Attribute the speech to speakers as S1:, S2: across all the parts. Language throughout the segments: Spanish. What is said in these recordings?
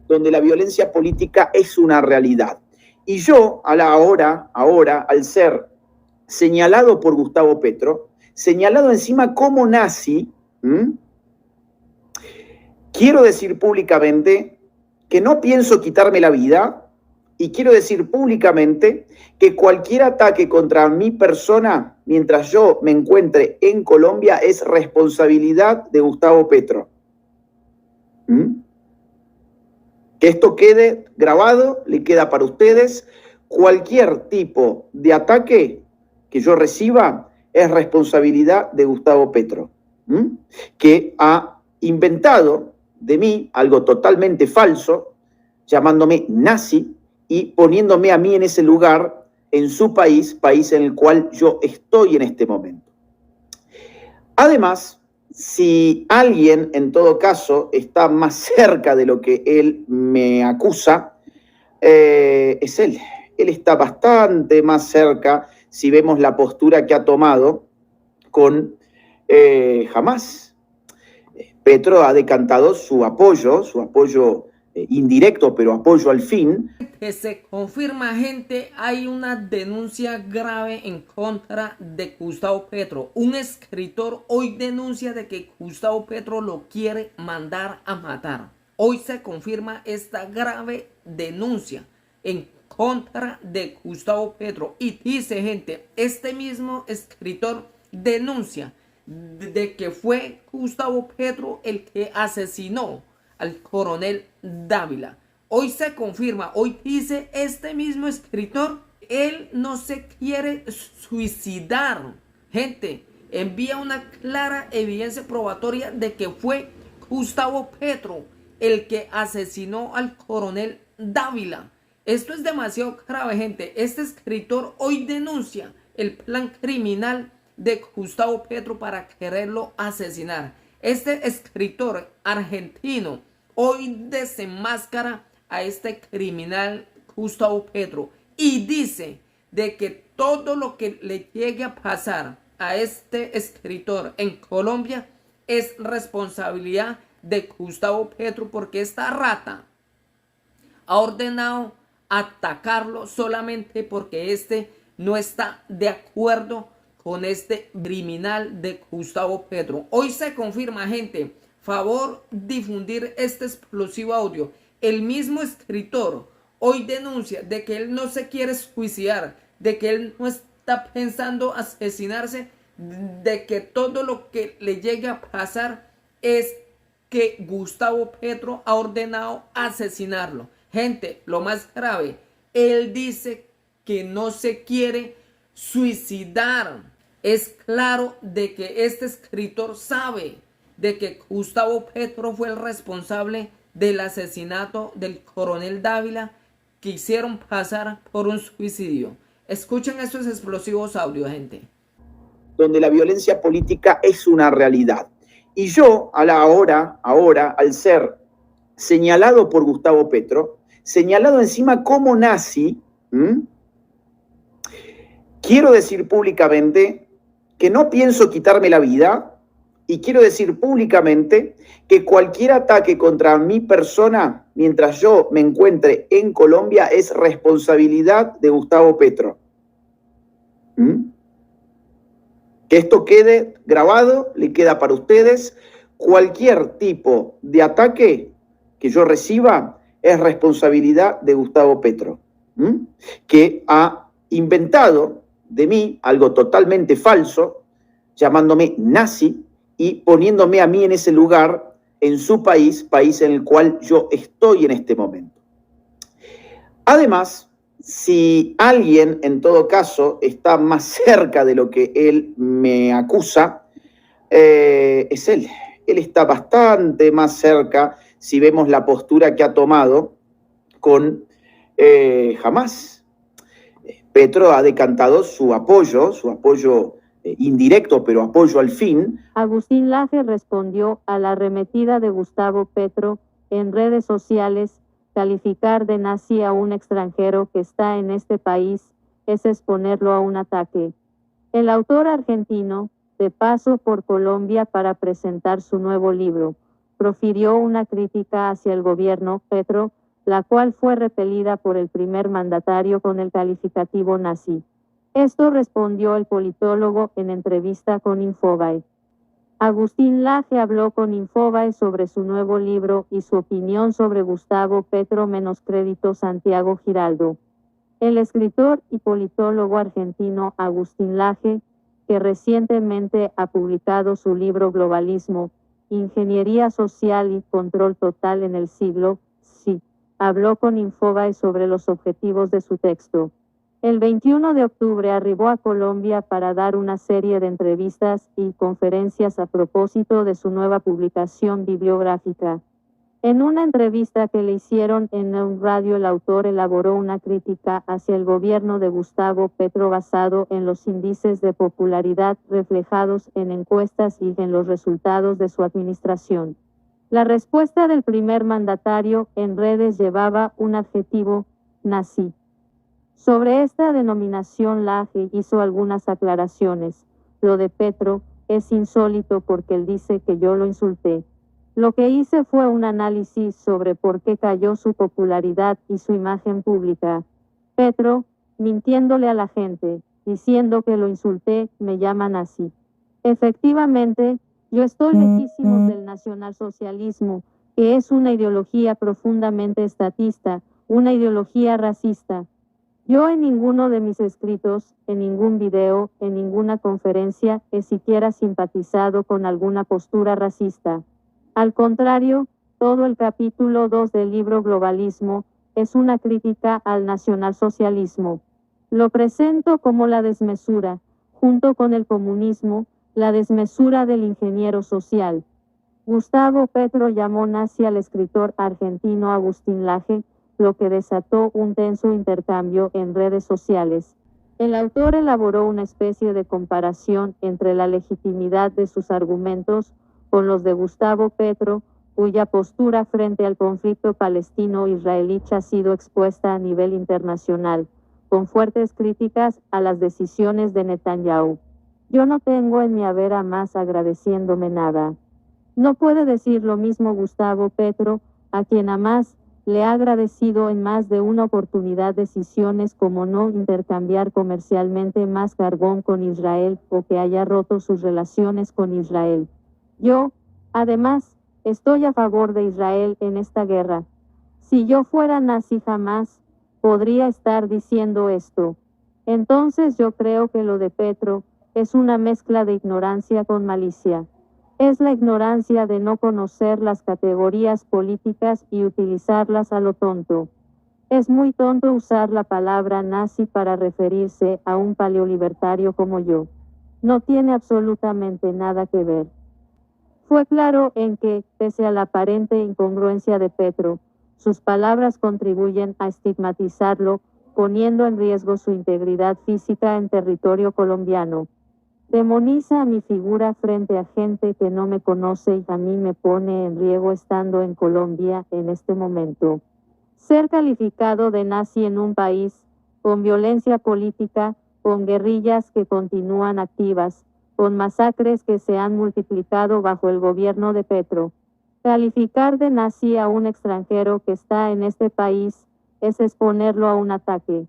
S1: donde la violencia política es una realidad. Y yo, ahora, al ser señalado por Gustavo Petro, señalado encima como nazi, quiero decir públicamente que no pienso quitarme la vida y quiero decir públicamente que cualquier ataque contra mi persona mientras yo me encuentre en Colombia es responsabilidad de Gustavo Petro. Que esto quede grabado, le queda para ustedes. Cualquier tipo de ataque que yo reciba es responsabilidad de Gustavo Petro, que ha inventado de mí algo totalmente falso, llamándome nazi y poniéndome a mí en ese lugar, en su país, país en el cual yo estoy en este momento. Además, si alguien, en todo caso, está más cerca de lo que él me acusa, es él. Él está bastante más cerca si vemos la postura que ha tomado con Hamás. Petro ha decantado su apoyo indirecto, pero apoyo al fin.
S2: Se confirma, gente, hay una denuncia grave en contra de Gustavo Petro. Un escritor hoy denuncia de que Gustavo Petro lo quiere mandar a matar. Hoy se confirma esta grave denuncia en contra de Gustavo Petro. Y dice, gente, este mismo escritor denuncia de que fue Gustavo Petro el que asesinó al coronel Dávila. Hoy se confirma, hoy dice este mismo escritor, él no se quiere suicidar. Gente, envía una clara evidencia probatoria de que fue Gustavo Petro el que asesinó al coronel Dávila. Esto es demasiado grave, gente. Este escritor hoy denuncia el plan criminal de Gustavo Petro para quererlo asesinar. Este escritor argentino hoy desenmascara a este criminal Gustavo Petro y dice de que todo lo que le llegue a pasar a este escritor en Colombia es responsabilidad de Gustavo Petro, porque esta rata ha ordenado atacarlo solamente porque este no está de acuerdo con este criminal de Gustavo Petro. Hoy se confirma, gente, favor difundir este explosivo audio. El mismo escritor hoy denuncia de que él no se quiere suicidar, de que él no está pensando asesinarse, de que todo lo que le llegue a pasar es que Gustavo Petro ha ordenado asesinarlo. Gente, lo más grave, él dice que no se quiere suicidar. Es claro de que este escritor sabe de que Gustavo Petro fue el responsable del asesinato del coronel Dávila, que hicieron pasar por un suicidio. Escuchen estos explosivos audios, gente.
S1: Donde la violencia política es una realidad. Y yo, ahora, al ser señalado por Gustavo Petro, señalado encima como nazi, quiero decir públicamente que no pienso quitarme la vida y quiero decir públicamente que cualquier ataque contra mi persona mientras yo me encuentre en Colombia es responsabilidad de Gustavo Petro. Que esto quede grabado, le queda para ustedes. Cualquier tipo de ataque que yo reciba es responsabilidad de Gustavo Petro, que ha inventado de mí algo totalmente falso, llamándome nazi y poniéndome a mí en ese lugar, en su país, país en el cual yo estoy en este momento. Además, si alguien, en todo caso, está más cerca de lo que él me acusa, es él. Él está bastante más cerca si vemos la postura que ha tomado con Hamás. Petro ha decantado su apoyo indirecto, pero apoyo al fin.
S3: Agustín Laje respondió a la arremetida de Gustavo Petro en redes sociales. Calificar de nazi a un extranjero que está en este país es exponerlo a un ataque. El autor argentino, de paso por Colombia para presentar su nuevo libro, profirió una crítica hacia el gobierno Petro la cual fue repelida por el primer mandatario con el calificativo nazi. Esto respondió el politólogo en entrevista con Infobae. Agustín Laje habló con Infobae sobre su nuevo libro y su opinión sobre Gustavo Petro menos crédito Santiago Giraldo. El escritor y politólogo argentino Agustín Laje, que recientemente ha publicado su libro Globalismo, Ingeniería Social y Control Total en el siglo XXI, habló con Infobae sobre los objetivos de su texto. El 21 de octubre arribó a Colombia para dar una serie de entrevistas y conferencias a propósito de su nueva publicación bibliográfica. En una entrevista que le hicieron en un radio, el autor elaboró una crítica hacia el gobierno de Gustavo Petro basado en los índices de popularidad reflejados en encuestas y en los resultados de su administración. La respuesta del primer mandatario en redes llevaba un adjetivo: nazi. Sobre esta denominación Laje hizo algunas aclaraciones. Lo de Petro es insólito porque él dice que yo lo insulté. Lo que hice fue un análisis sobre por qué cayó su popularidad y su imagen pública. Petro, mintiéndole a la gente, diciendo que lo insulté, me llama nazi. Efectivamente, yo estoy lejísimos del nacionalsocialismo, que es una ideología profundamente estatista, una ideología racista. Yo en ninguno de mis escritos, en ningún video, en ninguna conferencia, he siquiera simpatizado con alguna postura racista. Al contrario, todo el capítulo 2 del libro Globalismo es una crítica al nacionalsocialismo. Lo presento como la desmesura, junto con el comunismo, la desmesura del ingeniero social. Gustavo Petro llamó nazi al escritor argentino Agustín Laje, lo que desató un tenso intercambio en redes sociales. El autor elaboró una especie de comparación entre la legitimidad de sus argumentos con los de Gustavo Petro, cuya postura frente al conflicto palestino-israelí ha sido expuesta a nivel internacional, con fuertes críticas a las decisiones de Netanyahu. Yo no tengo en mi haber a más agradeciéndome nada. No puede decir lo mismo Gustavo Petro, a quien a más le ha agradecido en más de una oportunidad decisiones como no intercambiar comercialmente más carbón con Israel o que haya roto sus relaciones con Israel. Yo, además, estoy a favor de Israel en esta guerra. Si yo fuera nazi jamás podría estar diciendo esto. Entonces yo creo que lo de Petro es una mezcla de ignorancia con malicia. Es la ignorancia de no conocer las categorías políticas y utilizarlas a lo tonto. Es muy tonto usar la palabra nazi para referirse a un paleolibertario como yo. No tiene absolutamente nada que ver. Fue claro en que, pese a la aparente incongruencia de Petro, sus palabras contribuyen a estigmatizarlo, poniendo en riesgo su integridad física en territorio colombiano. Demoniza a mi figura frente a gente que no me conoce y a mí me pone en riesgo estando en Colombia en este momento. Ser calificado de nazi en un país con violencia política, con guerrillas que continúan activas, con masacres que se han multiplicado bajo el gobierno de Petro. Calificar de nazi a un extranjero que está en este país es exponerlo a un ataque.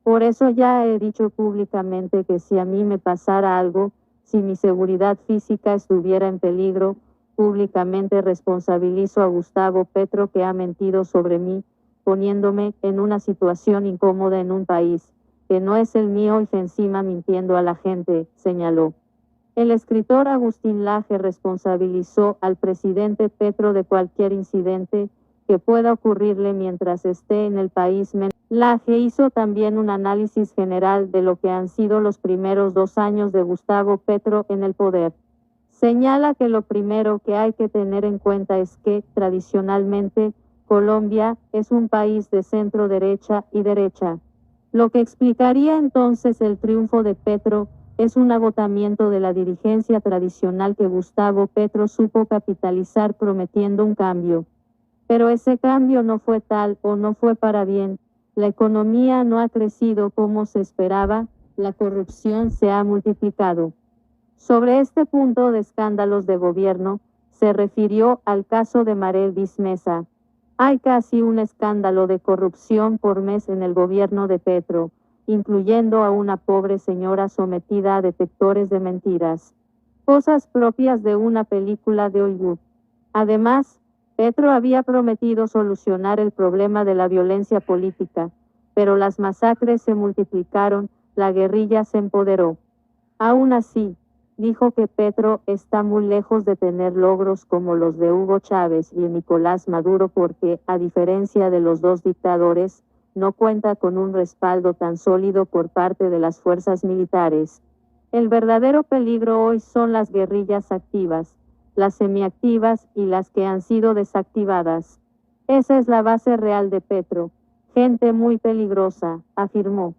S3: Por eso ya he dicho públicamente que si a mí me pasara algo, si mi seguridad física estuviera en peligro, públicamente responsabilizo a Gustavo Petro que ha mentido sobre mí, poniéndome en una situación incómoda en un país que no es el mío y encima mintiendo a la gente, señaló. El escritor Agustín Laje responsabilizó al presidente Petro de cualquier incidente que pueda ocurrirle mientras esté en el país. Laje hizo también un análisis general de lo que han sido los primeros 2 años de Gustavo Petro en el poder. Señala que lo primero que hay que tener en cuenta es que, tradicionalmente, Colombia es un país de centro derecha y derecha. Lo que explicaría entonces el triunfo de Petro es un agotamiento de la dirigencia tradicional que Gustavo Petro supo capitalizar prometiendo un cambio. Pero ese cambio no fue tal o no fue para bien. La economía no ha crecido como se esperaba, la corrupción se ha multiplicado. Sobre este punto de escándalos de gobierno, se refirió al caso de Marel Dismesa. Hay casi un escándalo de corrupción por mes en el gobierno de Petro, incluyendo a una pobre señora sometida a detectores de mentiras. Cosas propias de una película de Hollywood. Además, Petro había prometido solucionar el problema de la violencia política, pero las masacres se multiplicaron, la guerrilla se empoderó. Aún así, dijo que Petro está muy lejos de tener logros como los de Hugo Chávez y Nicolás Maduro porque, a diferencia de los dos dictadores, no cuenta con un respaldo tan sólido por parte de las fuerzas militares. El verdadero peligro hoy son las guerrillas activas, las semiactivas y las que han sido desactivadas. Esa es la base real de Petro. Gente muy peligrosa, afirmó.